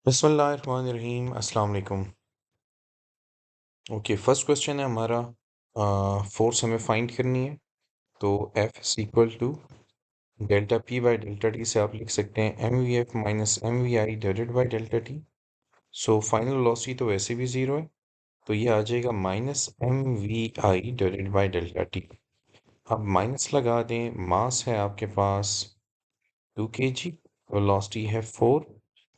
बिस्मिल्लाहिर्रहमानिर्रहीम अस्सलाम वालेकुम। ओके, फर्स्ट क्वेश्चन है हमारा। फोर्स हमें फाइंड करनी है। तो F is equal to delta P by delta T से आप लिख सकते हैं M V F minus M V I divided by delta T. So final velocity तो वैसे भी ज़ीरो है, तो ये आ जाएगा minus M V I divided by delta T. अब माइनस लगा दें, मास है आपके पास 2 kg, वेलोसिटी है 4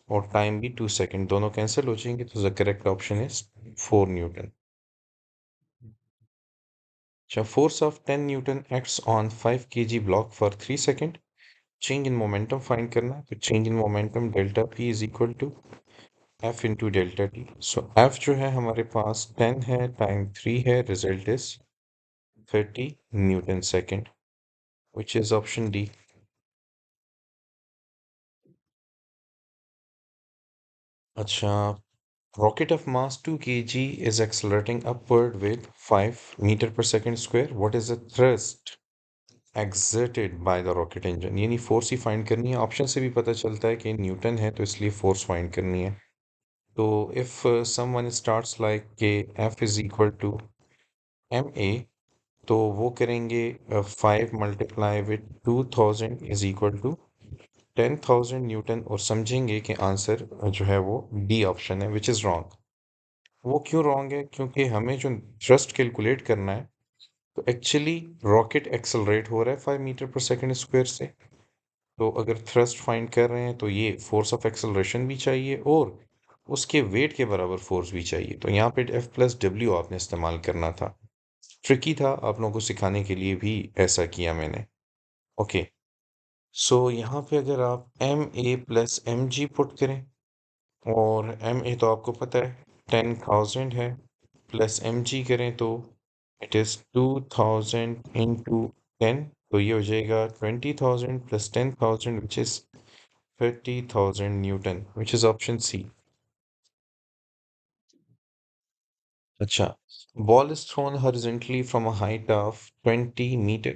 और टाइम भी 2 सेकेंड, दोनों कैंसिल हो जाएंगे, तो the correct option is 4 Newton. अच्छा, force of 10 Newton acts on 5 kg block for 3 second. Change in momentum find करना है, तो change in momentum delta P is equal to F into delta T. So F जो है हमारे पास 10 है, time 3 है, result is 30 Newton second, which is option D. अच्छा, rocket of mass 2 kg is accelerating upward with 5 meter per second square. What is the thrust exerted by the rocket engine? यानी force ही find करनी है। Option से भी पता चलता है कि न्यूटन है, तो इसलिए फोर्स फाइंड करनी है। तो इफ समवन स्टार्ट्स लाइक के F is equal to M A, तो वो करेंगे 5 × 2000 इज इक्वल टू 10,000 न्यूटन, और समझेंगे कि आंसर जो है वो डी ऑप्शन है, विच इज़ रॉन्ग। वो क्यों रॉन्ग है? क्योंकि हमें जो थ्रस्ट कैलकुलेट करना है, तो एक्चुअली रॉकेट एक्सेलरेट हो रहा है 5 मीटर पर सेकंड स्क्वायर से। तो अगर थ्रस्ट फाइंड कर रहे हैं, तो ये फोर्स ऑफ एक्सेलरेशन भी चाहिए और उसके वेट के बराबर फोर्स भी चाहिए। तो यहाँ पे एफ प्लस डब्ल्यू आपने इस्तेमाल करना था। ट्रिकी था, आप लोगों को सिखाने के लिए भी ऐसा किया मैंने। ओके, सो यहाँ पे अगर आप M A plus M G put करें, और एम ए तो आपको पता है 10,000 है, प्लस एम जी करें तो इट इज़ 2000 इंटू 10, तो ये हो जाएगा 20,000 plus 10,000 which is 30,000 newton, which is option C. अच्छा, ball is thrown horizontally from a height of 20 meter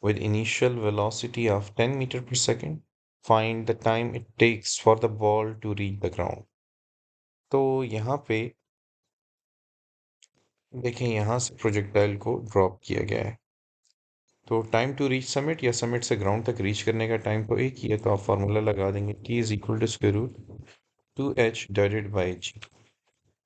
with initial velocity of 10 meter per second. Find the time it takes for the ball to reach the ground. तो यहाँ पे देखें, यहाँ से projectile को drop किया गया है, तो टाइम टू रीच समिट या समिट से ग्राउंड तक रीच करने का टाइम तो एक ही है, तो आप फार्मूला लगा देंगे t is equal to square root 2h divided by g.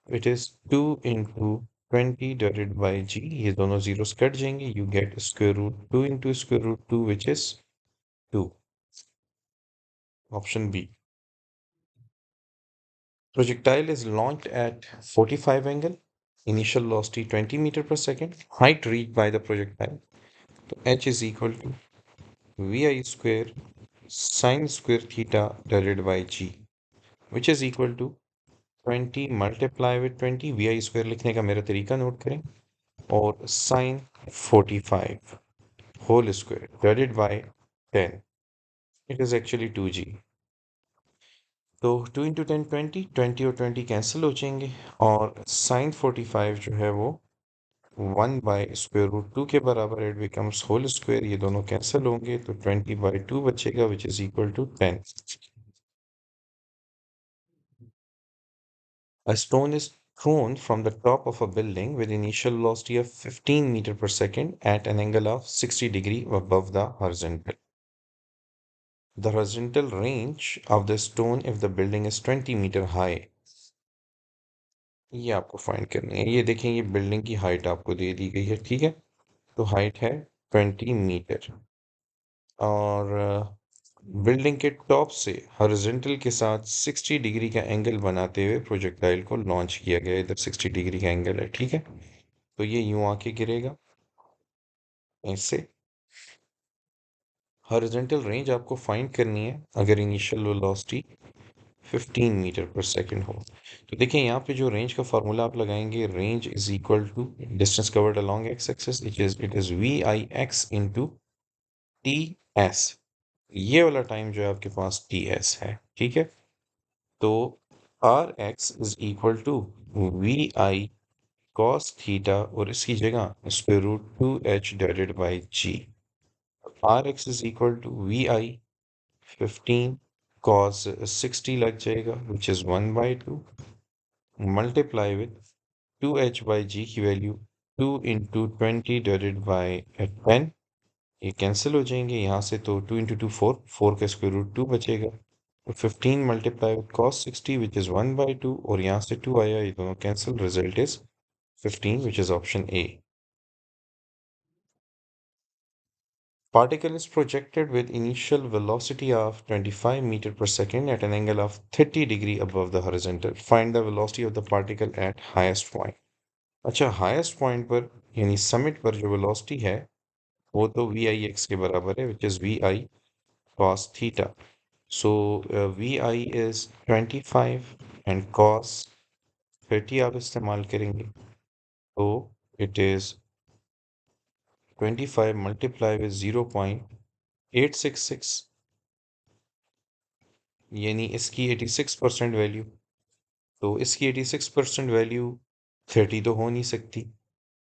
It is 2 into 20 divided by g, ये दोनों जीरोस कट जाएंगे, you get square root 2 into square root 2 which is 2, option B. Projectile is launched at 45 angle, initial velocity 20 meter per second, height reached by the projectile. So h is equal to vi square sin square theta divided by g, which is equal to 20 multiply with 20, vi square लिखने का मेरा तरीका note करें, और sin 45 whole square divided by 10, it is actually 2g। तो 2 into 10 20, 20 और 20 cancel हो जाएंगे, और sin 45 जो है वो 1/√2 के बराबर, इट बिकम्स होल स्क्वायर, ये दोनों कैंसिल होंगे, तो 20/2 बचेगा, which is equal to 10। A stone is thrown from the top of a building with initial velocity of 15 meter per second at an angle of 60 degree above the horizontal. The horizontal range of the stone if the building is 20 meter high. ये आपको find करनी है। ये देखें, ये building की height आपको दे दी गई है, ठीक है। तो हाइट है 20 मीटर, और बिल्डिंग के टॉप से हॉरिजॉन्टल के साथ 60 डिग्री का एंगल बनाते हुए प्रोजेक्टाइल को लॉन्च किया गया। इधर 60 डिग्री का एंगल है, ठीक है। तो ये यूं आके गिरेगा ऐसे। हॉरिजॉन्टल रेंज आपको फाइंड करनी है अगर इनिशियल वेलोसिटी 15 मीटर पर सेकंड हो। तो देखिए, यहाँ पे जो रेंज का फार्मूला आप लगाएंगे, range is equal to distance covered along X axis, it is V I X into T S. ये वाला टाइम जो है आपके पास टी एस है, ठीक है। तो R X is equal to V I cos theta, और इसकी जगह square root 2h divided by G. R X is equal to V I 15 cos 60 लग जाएगा which is 1/2 multiply with 2h by g की वैल्यू 2 into 20 divided by 10 ये cancel हो जाएंगे यहाँ से तो 2 into 2 4 4 का स्क्वायर रूट 2 बचेगा तो 15 multiply with cos 60 which is 1/2 और यहाँ से 2 आया ये दोनों cancel result is 15 which is option A. Particle is projected with initial velocity of 25 meter per second at an angle of 30 degree above the horizontal. Find the velocity of the particle at highest point. अच्छा highest point पर यानी summit पर जो velocity है वो तो we I x के बराबर है which is V I cos theta so V I is 25 and cos 30 आप इस्तेमाल करेंगे तो इट इज़ 25 मल्टीप्लाई विद 0.866 यानी इसकी 86% वैल्यू तो इसकी 86% वैल्यू 30 तो हो नहीं सकती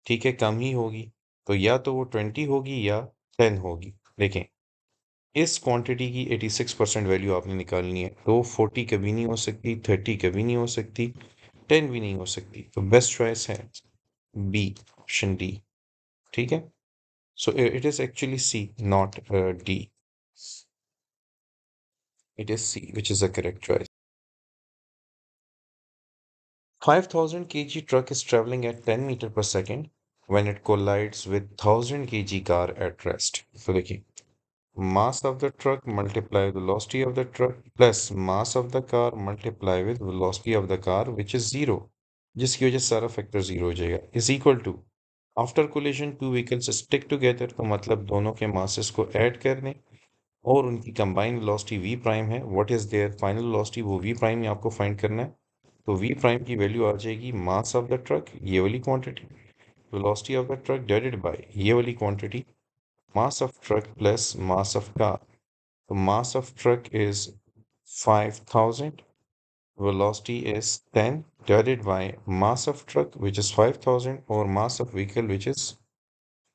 ठीक है कम ही होगी तो या तो वो 20 होगी या 10 होगी देखें इस क्वांटिटी की 86% वैल्यू आपने निकालनी है तो 40 कभी नहीं हो सकती 30 कभी नहीं हो सकती 10 भी नहीं हो सकती तो बेस्ट चॉइस है बी ऑप्शन डी ठीक है so it is actually see not D it is C which is the correct choice 5000 kg truck is traveling at 10 meter per second when it collides with 1000 kg car at rest so देखिए mass of the truck multiply velocity of the truck plus mass of the car multiply with velocity of the car which is zero जिसकी वजह से सारा factor zero हो जाएगा is equal to after collision two vehicles stick together तो मतलब दोनों के मासेस को ऐड कर दें और उनकी कंबाइंड वेलोसिटी v प्राइम है what is there final velocity वो v प्राइम ही आपको फाइंड करना है तो v प्राइम की वैल्यू आ जाएगी मास ऑफ द ट्रक ये वाली quantity velocity of the truck divided by ये वाली quantity mass of truck plus mass of car. The mass of truck is 5000, velocity is 10 divided by mass of truck which is 5000 or mass of vehicle which is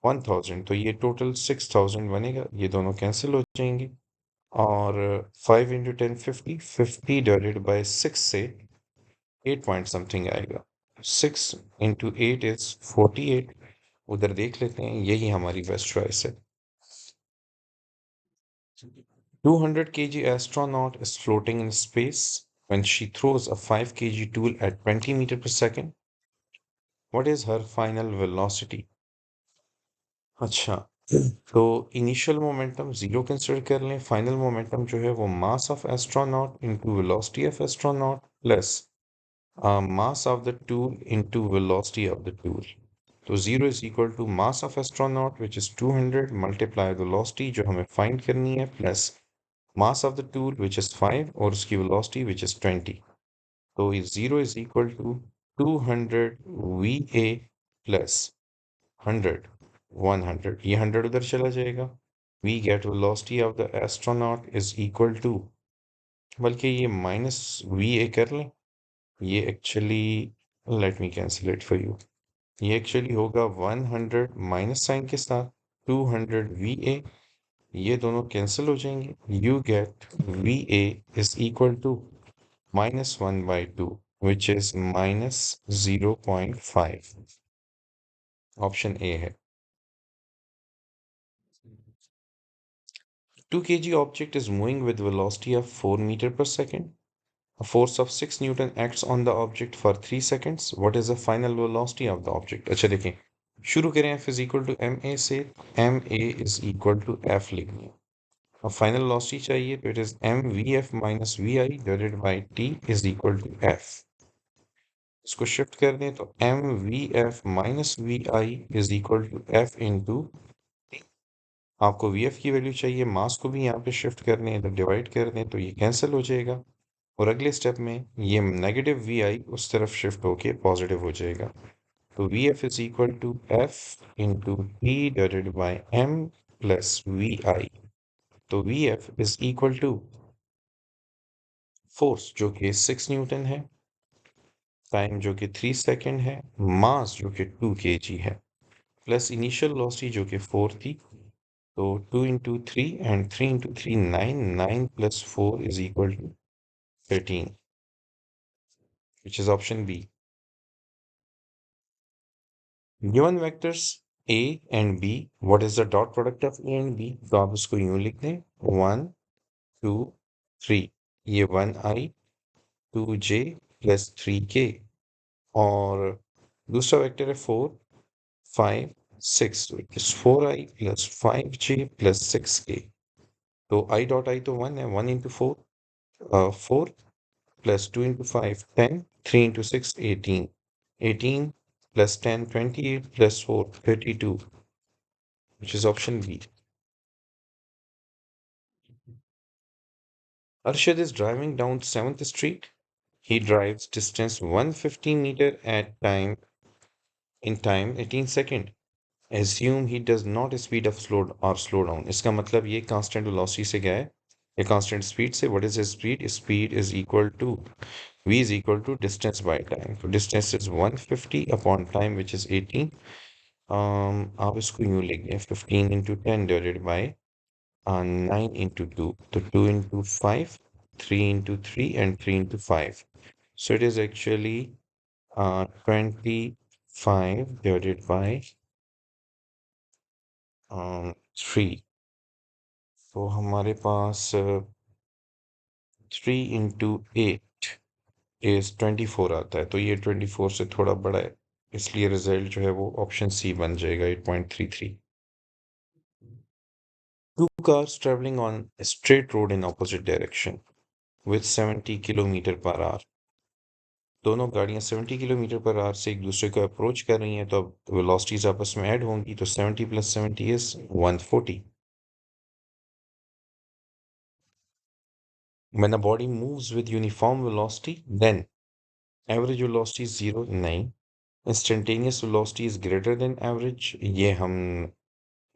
1000 तो ये total 6000 बनेगा ये दोनों cancel हो जाएंगे और 5 इंटू 10 50 50 डिवाइडेड बाय 6 से 8 point something आएगा 6 इंटू 8 इज 48 उधर देख लेते हैं यही हमारी बेस्ट चॉइस है 200 kg astronaut is floating in space when she throws a 5 kg tool at 20 meter per second. What is her final velocity? अच्छा तो इनिशियल मोमेंटम जीरो कंसिडर कर लें फाइनल मोमेंटम जो है वो mass of astronaut into velocity of astronaut plus mass of the tool into velocity of the tool तो zero is equal to mass of astronaut which is 200 multiply velocity जो हमें find करनी है plus mass of the tool which is 5 और उसकी velocity which is 20 तो 0 is equal to 200 VA plus 100 100 ये 100 उधर चला जाएगा we get velocity of the astronaut is equal to बल्कि ये माइनस VA कर लें ये actually let me cancel it for you ये एक्चुअली होगा 100 माइनस साइन के साथ 200 VA ये दोनों कैंसिल हो जाएंगे you get V A is equal to -1/2 which is -0.5 option A है 2 kg object is moving with velocity of 4 meter per second. A force of 6 Newton acts on the object for 3 seconds. What is the final velocity of the object? अच्छा देखें शुरू करें F is equal to ma से ma is equal to F लिखनी है अब final velocity चाहिए तो it is M V F minus V I divided by T is equal to F इसको शिफ्ट कर दें तो M V F minus V I is equal to F into आपको वी एफ की value चाहिए mass को भी यहाँ पे शिफ्ट करने हैं तो डिवाइड कर दें तो ये कैंसिल हो जाएगा और अगले स्टेप में ये नेगेटिव वी आई उस तरफ शिफ्ट होके पॉजिटिव हो जाएगा तो we f is equal to F into t divided by m plus v i तो we f is equal to force जो कि 6 न्यूटन है टाइम जो कि 3 सेकंड है मास जो कि 2 kg है प्लस इनिशियल वेलोसिटी जो कि 4 थी तो 2 into 3 and 3 into 3 9, 9 plus 4 is equal to 13, which is option B. Given vectors A and B, what is the dot product of A and B? तो आप इसको यूं लिख दें 1 2 3, ये 1i 2j प्लस 3k, और दूसरा वेक्टर है 4 5 6, which is 4i plus 5j plus 6k. तो i dot i तो 1 है, 1 into 4 4 plus 2 into 5 10, 3 into 6 18, 18 plus 10 28 plus 4 32, which is option B. Arshad is driving down 7th Street. He drives distance 150 meter at time in time 18 second. Assume he does not speed up slow down. इसका मतलब ये constant velocity से गया है, ये constant speed से. What is his speed? Speed is equal to v is equal to distance by time. So distance is 150 upon time, which is 18. आप इसको यूं लिख दें 15 into 10 divided by 9 into 2. So 2 into 5, 3 into 3, and 3 into 5. So it is actually 25 divided by 3. तो हमारे पास 3 into 8 is 24 आता है, तो ये 24 से थोड़ा बड़ा है, इसलिए रिजल्ट जो है वो ऑप्शन सी बन जाएगा 8.33. Two cars traveling on a straight road in opposite direction with 70 kilometre per hour. दोनों गाड़ियां 70 किलोमीटर पर आवर से एक दूसरे को अप्रोच कर रही हैं, तो अब वेलोसिटीज आपस में ऐड होंगी, तो 70 plus 70 is 140. When a body moves with uniform velocity, then average velocity is 0. नहीं. Instantaneous velocity is greater than average. ये हम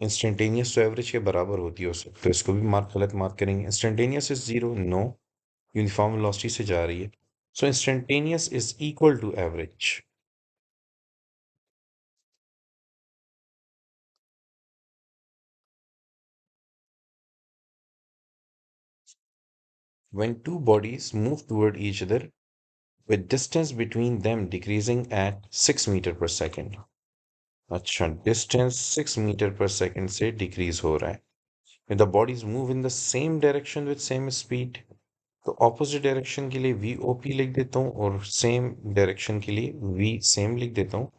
इंस्टेंटेनियस तो एवरेज के बराबर होती है उससे, तो इसको भी गलत मार्क करेंगे. Instantaneous is 0. No, uniform velocity से जा रही है, so instantaneous is equal to average. When two bodies move toward each other with distance between them decreasing at 6 metre per second. अच्छा, डिस्टेंस 6 मीटर पर सेकेंड से decrease हो रहा है. When the bodies move in the same direction with same speed, तो opposite direction के लिए V O P लिख देता हूँ, और सेम डायरेक्शन के लिए वी सेम लिख देता हूँ.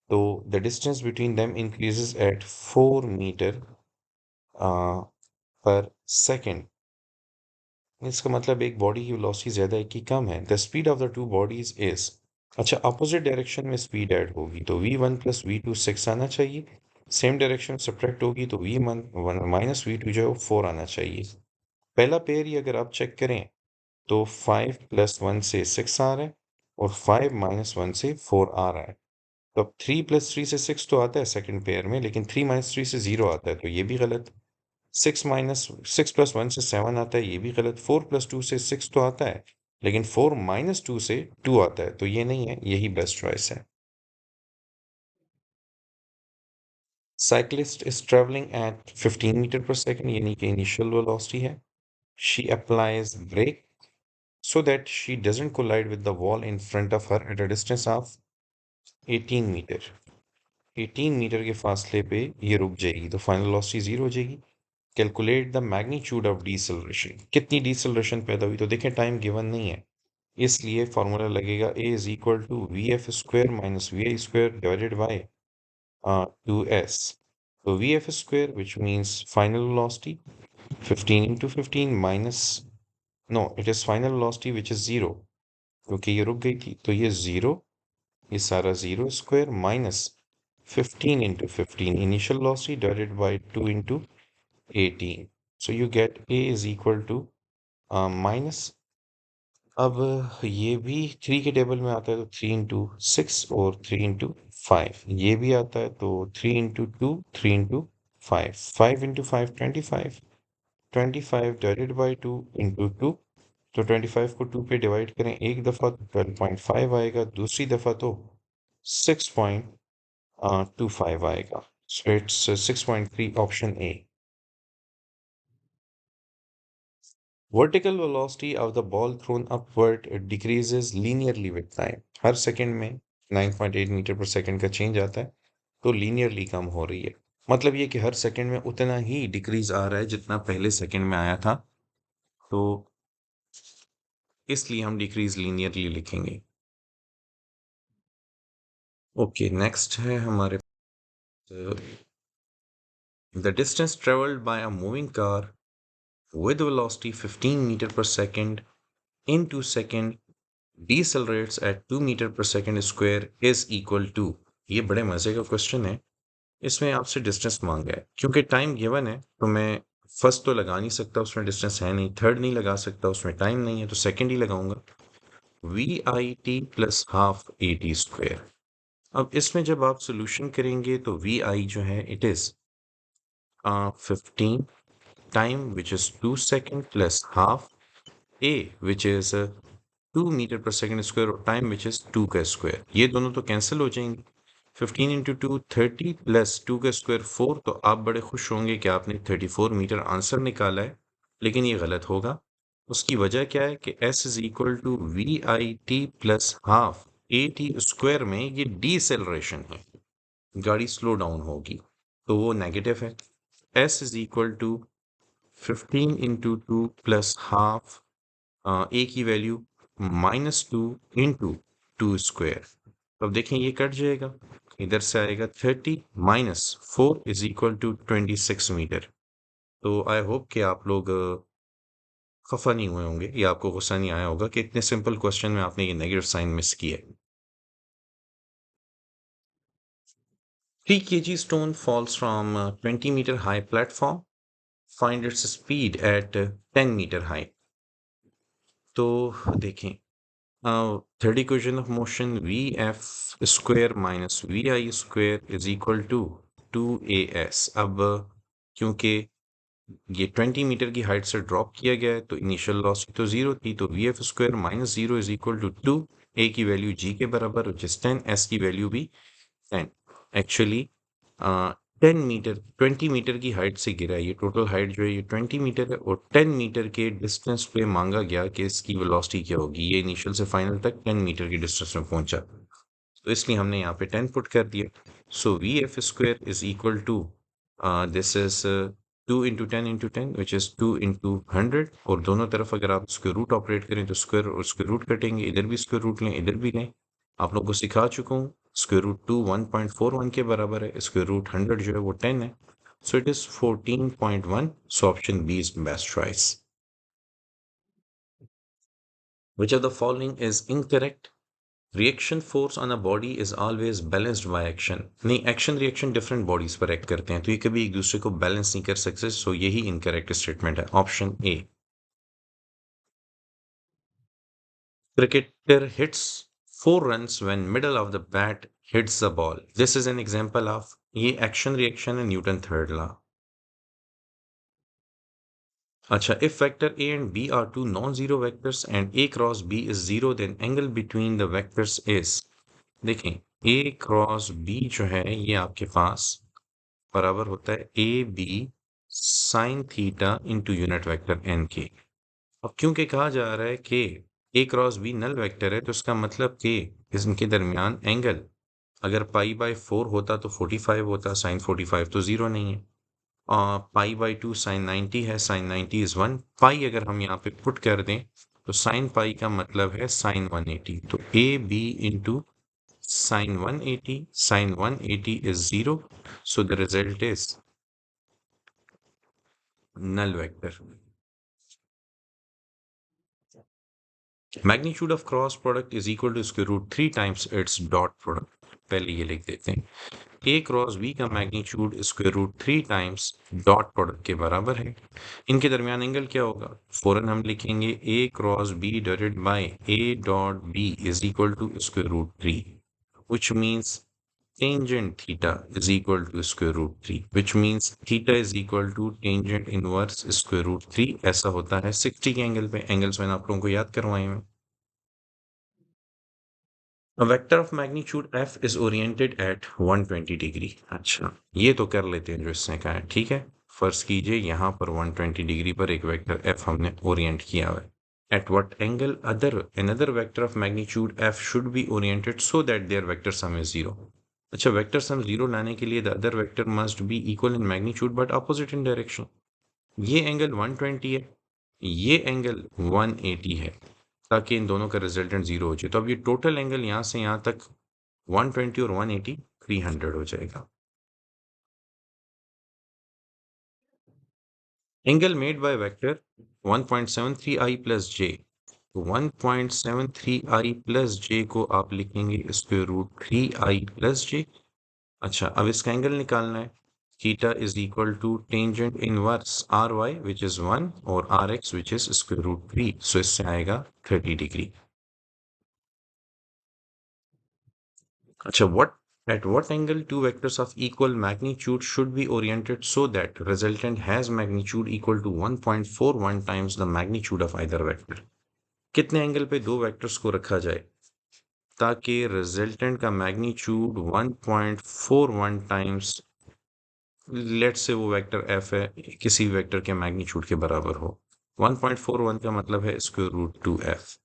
तो the distance between them increases at 4 metre per second. इसका मतलब एक बॉडी की वेलोसिटी ज़्यादा है कि कम है. The speed of the two bodies is. अच्छा, अपोजिट डायरेक्शन में स्पीड ऐड होगी, तो v1 प्लस v2 6 आना चाहिए. सेम डायरेक्शन सब्ट्रैक्ट होगी, तो v1 माइनस v2 जो है वो 4 आना चाहिए. पहला पेयर ही अगर आप चेक करें, तो 5 प्लस 1 से 6 आ रहा है, और 5 माइनस 1 से 4 आ रहा है. तो अब 3 प्लस 3 से 6 तो आता है सेकंड पेयर में, लेकिन 3 माइनस 3 से 0 आता है, तो ये भी गलत. 6 प्लस 1 से 7 आता है, ये भी गलत. 4 प्लस 2 से 6 तो आता है, लेकिन 4 माइनस 2 से 2 आता है, तो ये नहीं है, यही बेस्ट चॉइस है. Cyclist is travelling at 15 metre per second, यानी कि इनिशियल वेलोसिटी है. She applies brake so that she doesn't collide with the wall in front of her at a distance of 18 metre. 18 metre के फासले पे ये रुक जाएगी, तो फाइनल वेलोसिटी 0 हो जाएगी. Calculate the magnitude of deceleration. कितनी डीसेलरेशन पैदा हुई, तो देखें टाइम गिवन नहीं है, इसलिए फॉर्मूला लगेगा a is equal to V F square minus V I square divided by 2s. तो we F square which means final velocity 15 into 15 minus, no it is final velocity which is 0, क्योंकि ये रुक गई थी, तो ये 0, ये सारा 0 square minus 15 into 15 initial velocity divided by 2 into 18. So you get a is equal to minus. अब ये भी 3 के टेबल में आता है, तो 3 into 6 और 3 into 5 ये भी आता है, तो 3 into 2 3 into 5, 5 into 5 25, 25 divided by 2 into 2. तो 25 को 2 पे डिवाइड करें एक दफ़ा, तो 12.5 आएगा, दूसरी दफ़ा तो 6.25 आएगा. So it's 6.3, option A. Vertical velocity of the ball throne upward decreases linearly with time. Her second में 9.8 मीटर पर सेकंड का चेंज आता है, तो लीनियरली कम हो रही है। मतलब ये कि हर सेकंड में उतना ही डिक्रीज आ रहा है जितना पहले सेकंड में आया था, तो इसलिए हम डिक्रीज लीनियरली लिखेंगे। ओके, नेक्स्ट है हमारे the distance travelled by a moving car with velocity 15 meter per second in 2 second decelerates at 2 meter per second square is equal to। ये बड़े मजे का क्वेश्चन है। इसमें आपसे डिस्टेंस मांगा है, क्योंकि टाइम गिवन है तो मैं फर्स्ट तो लगा नहीं सकता, उसमें डिस्टेंस है नहीं, थर्ड नहीं लगा सकता, उसमें टाइम नहीं है, तो सेकंड ही लगाऊंगा। V I T plus half A T square. अब इसमें जब आप सोल्यूशन करेंगे तो वी आई जो है it is 15 time which is 2 second plus half a which is 2 metre per second square और टाइम विच इज 2 का स्क्वायर। ये दोनों तो कैंसिल हो जाएंगे। 15 इंटू 2 30 प्लस 2 का स्क्वायर 4। तो आप बड़े खुश होंगे कि आपने 34 मीटर आंसर निकाला है, लेकिन ये गलत होगा। उसकी वजह क्या है कि s is equal to V I T plus half A T square में ये डीसेलरेशन है, गाड़ी स्लो डाउन होगी, तो वो नेगेटिव है। s is equal to 15 into 2 plus half a की वैल्यू -2 इंटू 2 स्क्वायर। अब देखें ये कट जाएगा, इधर से आएगा 30 minus 4 is equal to 26 metre. तो आई होप कि आप लोग खफा नहीं हुए होंगे या आपको गुस्सा नहीं आया होगा कि इतने सिंपल क्वेश्चन में आपने ये नेगेटिव साइन मिस किया है। 3 kg stone falls from 20 meter high platform. Find its speed at 10 meter high. तो देखें, third equation of motion V F square minus V I square is equal to 2as। अब क्योंकि ये 20 metre की height से drop किया गया है तो इनिशियल वेलोसिटी तो जीरो थी, तो we F square minus zero is equal to 2। A की वैल्यू जी के बराबर विच इज 10, एस की वैल्यू भी 10। एक्चुअली 10 मीटर 20 मीटर की हाइट से गिरा है, ये टोटल हाइट जो है ये 20 मीटर है, और 10 मीटर के डिस्टेंस पे मांगा गया कि इसकी वेलोसिटी क्या होगी। ये इनिशियल से फाइनल तक 10 मीटर की डिस्टेंस में पहुंचा, तो इसलिए हमने यहाँ पे 10 पुट कर दिया। So V F square is equal to this is 2 into 10 into 10 which is 2 into 100, और दोनों तरफ अगर आप स्क्वायर रूट ऑपरेट करें तो स्क्वायर और स्क्वायर रूट कटेंगे, इधर भी स्क्वायर रूट लें इधर भी लें। आप लोगों को सिखा चुका हूँ, स्क्वायर रूट 2 1.41 के बराबर है, स्क्वायर रूट 100 जो है वो 10 है, so it is 14.1। So option B is best choice. Which of the following is incorrect? Reaction force on a body is always balanced by action. नहीं, एक्शन रिएक्शन डिफरेंट बॉडीज पर act करते हैं, तो ये कभी एक दूसरे को बैलेंस नहीं कर सकते, सो यही इनकरेक्ट स्टेटमेंट है, option A. Cricketer hits 4 runs when middle of the bat hits the ball. This is an example of, ये एक्शन रिएक्शन है, न्यूटन थर्ड लॉ। अच्छा, if vector A and B are two non zero vectors and A cross B is zero, then angle between the vectors is. देखें, A cross B जो है ये आपके पास बराबर होता है A B sine theta into unit vector N के। अब क्योंकि कहा जा रहा है कि A cross B null vector है, तो इसका मतलब कि इनके दरमियान एंगल अगर पाई बाय 4 होता तो 45 होता, साइन 45 तो जीरो नहीं है। पाई बाय 2 साइन 90 है, साइन 90 इज 1। पाई अगर हम यहाँ पे पुट कर दें तो साइन पाई का मतलब है साइन 180, तो A B into sine 180, sine 180 is 0, so the result is null vector। Magnitude of cross product is equal to square root 3 times its dot product। पहले ये लिख देते हैं, a क्रॉस b का magnitude square root 3 times dot product के बराबर है। इनके दरमियान एंगल क्या होगा, फौरन हम लिखेंगे a cross b divided by a dot b is equal to square root 3, which means tangent theta is equal to square root 3, which means theta is equal to tangent inverse square root 3। ऐसा होता है 60 के angle पे। Angles मैंने आप लोगों को याद करवाए हैं। A vector of magnitude f is oriented at 120 degree. अच्छा, ये तो कर लेते हैं जो इसने कहा है, ठीक है। फर्ज कीजिए यहाँ पर 120 डिग्री पर एक वेक्टर एफ हमने ओरिएंट किया हुआ है. At what angle another vector of magnitude f should be oriented so that their vector sum is 0. अच्छा, वेक्टर सम 0 लाने के लिए the other vector must be equal in magnitude but opposite in direction. ये angle 120 है, ये angle 180 है, ताकि इन दोनों का रिजल्टेंट 0 हो जाए. तो अब ये टोटल एंगल यहाँ से यहाँ तक 120 और 180 300 हो जाएगा. Angle made by vector 1.73i plus j. 1.73i plus j को आप लिखेंगे स्क्वायर रूट 3i प्लस जे. अच्छा, अब इसका एंगल निकालना है. Theta is equal to tangent inverse R Y which is 1 और R X which is square root 3. So इससे आएगा 30 डिग्री. अच्छा, what angle two vectors of equal magnitude should be oriented so that resultant has magnitude equal to 1.41 times the magnitude of either vector. कितने angle पे दो vectors को रखा जाए ताकि रिजल्टेंट का मैग्नीट्यूड 1.41 टाइम्स, लेट्स से वो वेक्टर एफ है, किसी वेक्टर के मैग्नीट्यूड के बराबर हो. 1.41 का मतलब है स्क्वायर रूट 2f.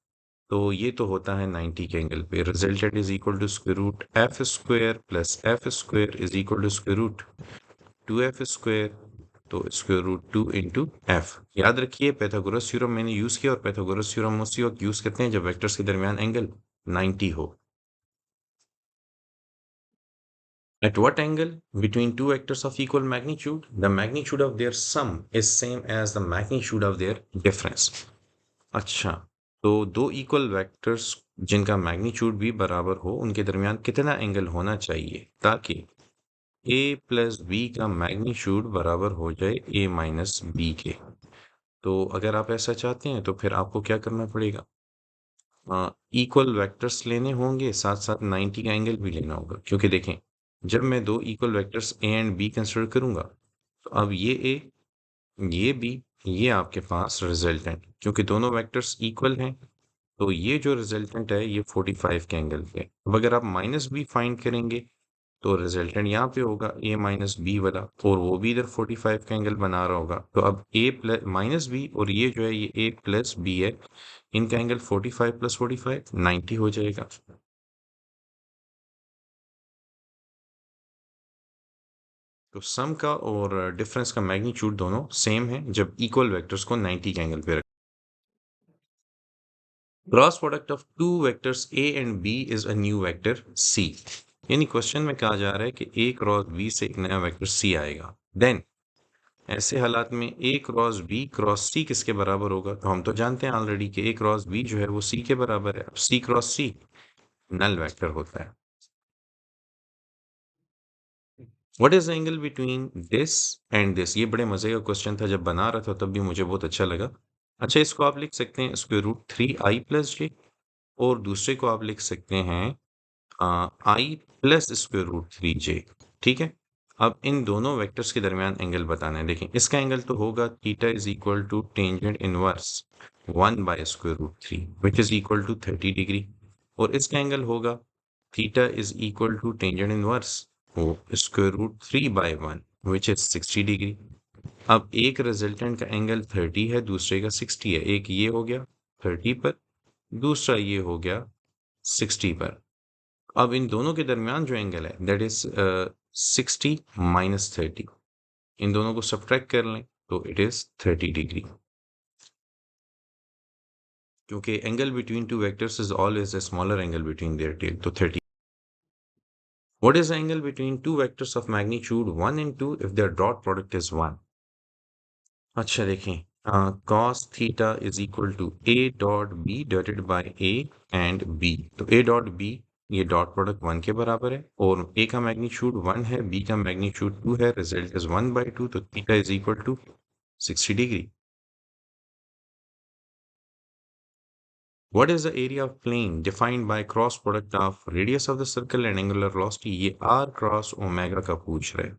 तो ये तो होता है 90 के एंगल पे. Resultant is equal to square root F square plus F square is equal to square root 2f square. तो स्क्वायर रूट 2 इंटू एफ. याद रखिए पैथागोरस थ्योरम मैंने यूज किया, और पैथागोरस थ्योरम उसी वक्त यूज करते हैं जब वेक्टर्स के दरमियान एंगल 90 हो. At what angle between two vectors of equal magnitude the magnitude of their sum is same as the magnitude of their difference. अच्छा, तो दो इक्वल वेक्टर्स जिनका मैग्नीट्यूड भी बराबर हो उनके दरमियान कितना एंगल होना चाहिए ताकि a प्लस बी का मैग्नीट्यूड बराबर हो जाए a माइनस बी के. तो अगर आप ऐसा चाहते हैं तो फिर आपको क्या करना पड़ेगा, इक्वल वेक्टर्स लेने होंगे, साथ साथ 90 का एंगल भी लेना होगा. क्योंकि देखें, जब मैं दो equal vectors A and be consider करूंगा तो अब ये ए, ये बी, ये आपके पास रिजल्टेंट, क्योंकि दोनों वेक्टर्स इक्वल हैं तो ये जो रिजल्टेंट है ये 45 के एंगल पे. अब अगर आप माइनस बी फाइंड करेंगे तो रिजल्टेंट यहाँ पे होगा ए माइनस बी वाला, और वो भी इधर 45 का एंगल बना रहा होगा. तो अब ए प्लस माइनस बी और ये जो है ये ए प्लस बी है, इनका एंगल 45 प्लस 45 90 हो जाएगा. तो सम का और डिफरेंस का मैग्नीट्यूड दोनों सेम है जब इक्वल वेक्टर्स को 90 के एंगल पे रखें. Cross product of two vectors A and B is a new vector C. यानी क्वेश्चन में कहा जा रहा है कि ए क्रॉस बी से एक नया वेक्टर सी आएगा. देन ऐसे हालात में ए क्रॉस बी क्रॉस सी किसके बराबर होगा, तो हम तो जानते हैं ऑलरेडी कि ए क्रॉस बी जो है वो सी के बराबर है. अब सी क्रॉस सी नल वेक्टर होता है. What is the angle between this and this. ये बड़े मजे का क्वेश्चन था, जब बना रहा था तब भी मुझे बहुत अच्छा लगा. अच्छा, इसको आप लिख सकते हैं स्क्वायर रूट 3i प्लस जे, और दूसरे को आप लिख सकते हैं आई प्लस स्क्वायर रूट 3j. ठीक है. अब इन दोनों वेक्टर्स के दरमियान एंगल बताना है. देखें, इसका एंगल तो होगा theta is equal to tangent inverse 1 by square root 3 which is equal to 30 degree, और इसका एंगल होगा theta is equal to tangent inverse square root 3 by 1 which is 60 degree. अब एक रिजल्टेंट का एंगल 30 है, दूसरे का 60 है. एक ये हो गया 30 पर, दूसरा ये हो गया 60 पर. अब इन दोनों के दरमियान जो एंगल है दैट इज 60 माइनस 30. इन दोनों को सब्ट्रैक्ट कर लें तो इट इज 30 डिग्री. क्योंकि angle between two vectors is always a smaller angle between their tail, तो 30. What is the angle between two vectors of magnitude 1 and 2 if their dot product is 1? अच्छा, देखें, cos theta is equal to a dot b divided by a and b. तो a dot b ये dot product 1 के बराबर है, और a का magnitude 1 है, b का मैग्नीट्यूड 2 है, रिजल्ट इज 1/2, तो theta is equal to 60 degree. What is the area of plane defined by cross product of radius of the circle and angular velocity? ये r क्रॉस ओमेगा का पूछ रहे हैं.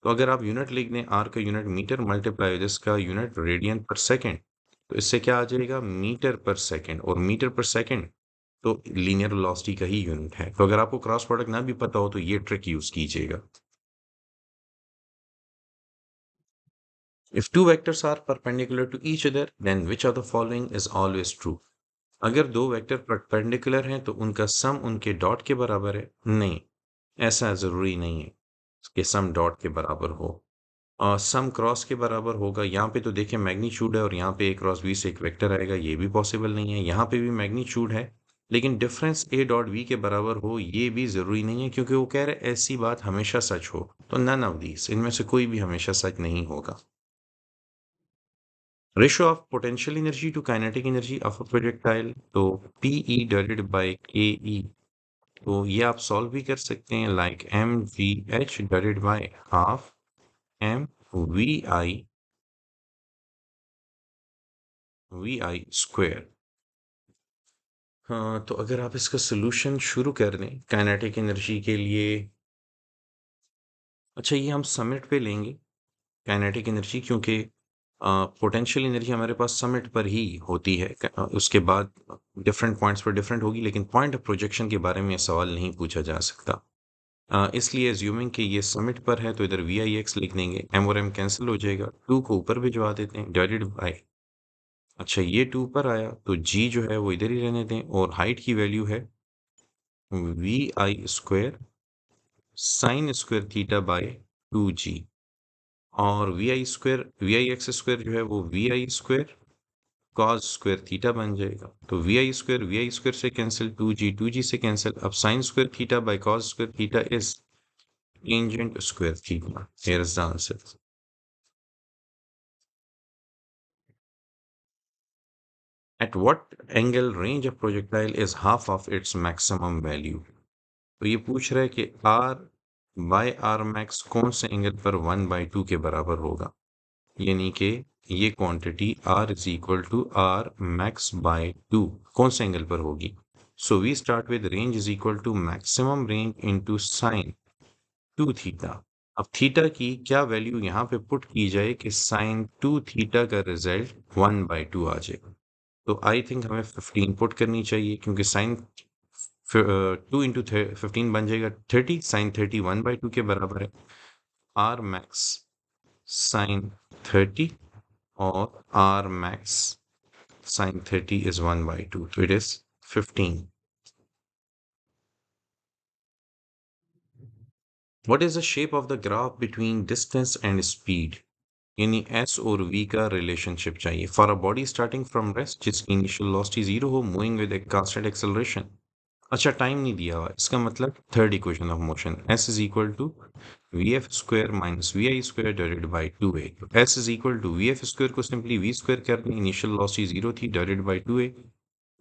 तो अगर आप यूनिट लिख दें, r का यूनिट मीटर मल्टीप्लाई इसका यूनिट रेडियन पर सेकेंड, तो इससे क्या आ जाएगा मीटर पर सेकेंड, और मीटर पर सेकेंड तो लीनियर वेलोसिटी का ही यूनिट है. तो अगर आपको क्रॉस प्रोडक्ट ना भी पता हो तो ये ट्रिक यूज कीजिएगा. If two vectors are perpendicular to each other, then which of the following is always true? अगर दो वेक्टर परपेंडिकुलर हैं तो उनका सम उनके डॉट के बराबर है? नहीं, ऐसा ज़रूरी नहीं है कि सम डॉट के बराबर हो। सम क्रॉस के बराबर होगा। यहाँ पे तो देखिए मैग्नीट्यूड है और यहाँ पे ए क्रॉस बी से एक वेक्टर आएगा, ये भी पॉसिबल नहीं है। यहाँ पे भी मैग्नीट्यूड है, लेकिन डिफरेंस ए डॉट बी के बराबर हो ये भी ज़रूरी नहीं है, क्योंकि वो कह रहे हैं ऐसी बात हमेशा सच हो। तो नन ऑफ दीज, इनमें से कोई भी हमेशा सच नहीं होगा। Ratio of potential energy to kinetic energy of a projectile, तो PE डिवाइडेड बाय KE, तो ये आप सॉल्व भी कर सकते हैं, like mgh divided by half vi square. हाँ, तो अगर आप इसका सोल्यूशन शुरू कर दें काइनेटिक एनर्जी के लिए, अच्छा ये हम समिट पे लेंगे काइनेटिक एनर्जी, क्योंकि पोटेंशियल एनर्जी हमारे पास समिट पर ही होती है। उसके बाद डिफरेंट पॉइंट्स पर डिफरेंट होगी, लेकिन पॉइंट ऑफ प्रोजेक्शन के बारे में ये सवाल नहीं पूछा जा सकता। इसलिए एज्यूमिंग कि ये समिट पर है तो इधर VIX लिख देंगे, m और m कैंसिल हो जाएगा, 2 को ऊपर भिजवा देते हैं डिवाइडेड बाय, अच्छा ये 2 ऊपर आया तो g जो है वो इधर ही रहने दें, और हाइट की वैल्यू है VI square sine square theta by 2g, और VIX स्क्वायर जो है वो VI square cos square theta बन जाएगा। तो VI स्क्वायर से कैंसिल, 2g से कैंसिल, अब sine square theta by cos square theta is tangent square theta. Here is the answer. At what angle range of projectile is half of its maximum value? तो ये पूछ रहा है कि R bye R max कौन से angle पर 1/2 के बराबर होगा, यानी कि ये quantity R is equal to R max by 2 कौन से एंगल पर होगी। So we start with range is equal to maximum range into sine 2 theta. अब थीटा की क्या वैल्यू यहाँ पे पुट की जाए कि साइन 2 थीटा का रिजल्ट 1/2 आ जाए। तो आई थिंक हमें 15 पुट करनी चाहिए, क्योंकि साइन 2 × 15 बन जाएगा 30, साइन 30 1/2 के बराबर है। आर मैक्स साइन 30 और आर मैक्स साइन 30 इज 1/2, तो it is 15। What is the shape of the graph between distance and speed? यानी S और V का रिलेशनशिप चाहिए for a body starting from rest जिसकी इनिशियल वेलोसिटी 0 हो, moving with a constant acceleration. अच्छा time नहीं दिया हुआ, इसका मतलब third equation of motion, S is equal to VF square minus VI square divided by 2a। तो S is equal to VF square को सिंपली V स्क्वायर कर दें, इनिशियल वेलोसिटी 0 थी, डिवाइडेड बाई 2a।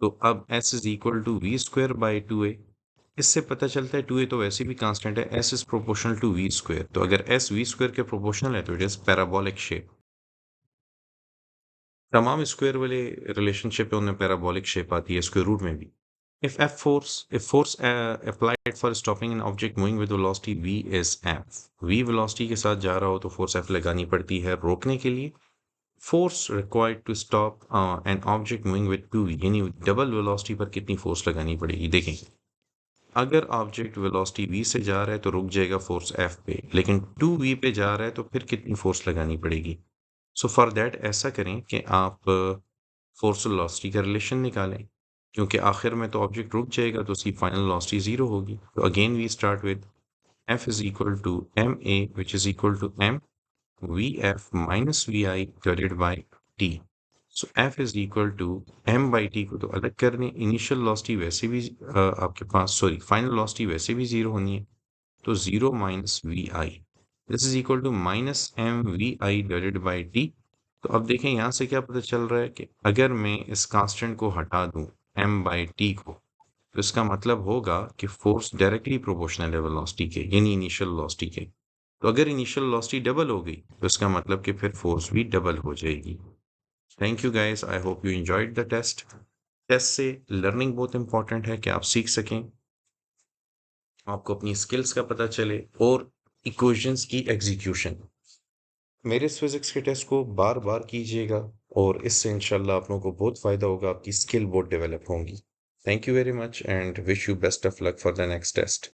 तो अब S is equal to V square by 2a। इससे पता चलता है 2a तो वैसे भी कांस्टेंट है, S is proportional to V square, तो अगर S V स्क्वायर के प्रोपोर्शनल है तो इट इज पैराबोलिक शेप। तमाम स्क्वायर वाले रिलेशनशिप है उनमें पैराबोलिक शेप आती है, स्क्वायर रूट में भी। if force applied for stopping an object moving with velocity v is f, v velocity के साथ जा रहा हो तो फोर्स f लगानी पड़ती है रोकने के लिए। Force required to stop an object moving with 2v, यानी डबल वेलोसिटी पर कितनी फोर्स लगानी पड़ेगी। देखें अगर ऑब्जेक्ट वेलोसिटी v से जा रहा है तो रुक जाएगा फोर्स f पे, लेकिन 2v पे जा रहा है तो फिर कितनी फोर्स लगानी पड़ेगी। सो फॉर दैट ऐसा करें कि आप फोर्स वेलोसिटी का रिलेशन निकालें, क्योंकि आखिर में तो ऑब्जेक्ट रुक जाएगा तो उसकी फाइनल वेलोसिटी 0 होगी। तो again we start with F is equal to ma which is equal to m vf minus vi divided by t। So F is equal to m/t को तो अलग कर दें, इनिशियल वेलोसिटी वैसे भी आपके पास सॉरी फाइनल वेलोसिटी वैसे भी 0 होनी है, तो 0 minus vi this is equal to minus mvi divided by t। तो अब देखें यहाँ से क्या पता चल रहा है कि अगर मैं इस कांस्टेंट को हटा दूं m/t को, तो इसका मतलब होगा कि फोर्स डायरेक्टली प्रोपोर्शनल है वेलोसिटी के, यानी इनिशियल वेलोसिटी के। तो अगर इनिशियल वेलोसिटी डबल हो गई तो इसका मतलब कि फिर फोर्स भी डबल हो जाएगी। Thank you guys, I hope you enjoyed the test. Test से लर्निंग बहुत इंपॉर्टेंट है कि आप सीख सकें, आपको अपनी स्किल्स का पता चले और इक्वेशंस की एग्जीक्यूशन। मेरे इस फिजिक्स के टेस्ट को बार बार कीजिएगा और इससे इंशाल्लाह आप लोगों को बहुत फ़ायदा होगा, आपकी स्किल बहुत डेवलप होंगी। Thank you very much and wish you best of luck for the next test.